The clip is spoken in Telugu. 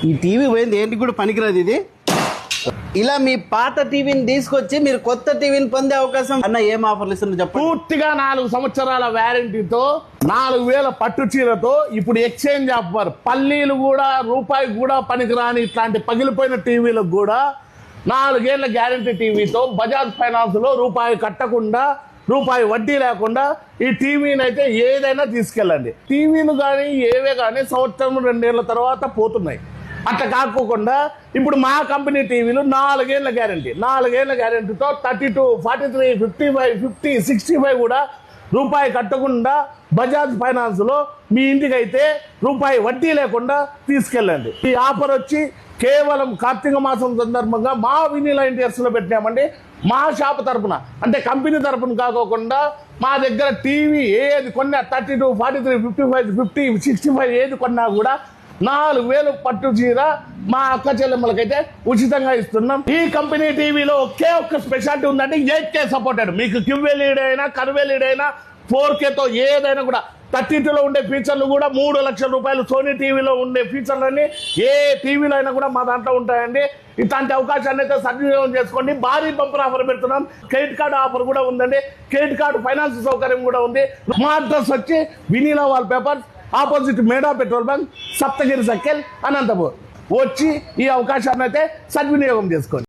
ఈ టీవీ పోయింది, ఏంటి కూడా పనికిరాదు ఇది. ఇలా మీ పాత టీవీని తీసుకొచ్చి మీరు కొత్త టీవీని పొందే అవకాశం అన్న ఏం ఆఫర్లు ఇస్తున్నారు చెప్పండి. పూర్తిగా 4 సంవత్సరాల వ్యారంటీతో 4000 పట్టు చీరతో ఇప్పుడు ఎక్స్చేంజ్ ఆఫర్. పల్లీలు కూడా రూపాయి కూడా పనికిరాని ఇట్లాంటి పగిలిపోయిన టీవీలకు కూడా 4 ఏళ్ల గ్యారంటీ టీవీతో బజాజ్ ఫైనాన్స్ లో రూపాయి కట్టకుండా, రూపాయి వడ్డీ లేకుండా ఈ టీవీని అయితే ఏదైనా తీసుకెళ్ళండి. టీవీలు కానీ ఏవే కానీ సంవత్సరం 2 ఏళ్ల తర్వాత పోతున్నాయి. అట్లా కాకోకుండా ఇప్పుడు మా కంపెనీ టీవీలు 4 ఏళ్ల గ్యారంటీ, 4 ఏళ్ల గ్యారంటీతో 32, 43, 55, 50, 65 కూడా రూపాయి కట్టకుండా బజాజ్ ఫైనాన్స్ లో మీ ఇంటికి అయితే రూపాయి వడ్డీ లేకుండా తీసుకెళ్ళండి. ఈ ఆఫర్ వచ్చి కేవలం కార్తీక మాసం సందర్భంగా మా వినీలా ఇంటీరియర్స్ లో పెట్టినామండి. మా షాప్ తరపున, అంటే కంపెనీ తరపున కాకోకుండా మా దగ్గర టీవీ ఏది కొన్నా 32, 43, 55, 50, 65 ఏది కొన్నా కూడా 4000 పట్టు చీర మా అక్క చెల్లెమ్మలకైతే ఉచితంగా ఇస్తున్నాం. ఈ కంపెనీ టీవీలో ఒక్క స్పెషాలిటీ ఉందంటే 8K సపోర్టెడ్. మీకు క్యూఎల్ఈడి అయినా కన్వెల్ఈడి అయినా 4Kతో ఏదైనా కూడా 32లో ఉండే ఫీచర్లు కూడా 3 లక్షల రూపాయలు. సోనీ టీవీలో ఉండే ఫీచర్లన్నీ ఏ టీవీలో అయినా కూడా మా దాంట్లో ఉంటాయండి. ఇట్లాంటి అవకాశాన్ని అయితే సద్వినియోగం చేసుకోండి. భారీ బంపర్ ఆఫర్ పెడుతున్నాం. క్రెడిట్ కార్డు ఆఫర్ కూడా ఉందండి. క్రెడిట్ కార్డు ఫైనాన్స్ సౌకర్యం కూడా ఉంది. మా అడ్రస్ వచ్చి వినీలా wall paper, opposite Meda petrol bunk, Saptagiri circle, Anantapur. వచ్చి ఈ అవకాశాన్ని అయితే సద్వినియోగం చేసుకోండి.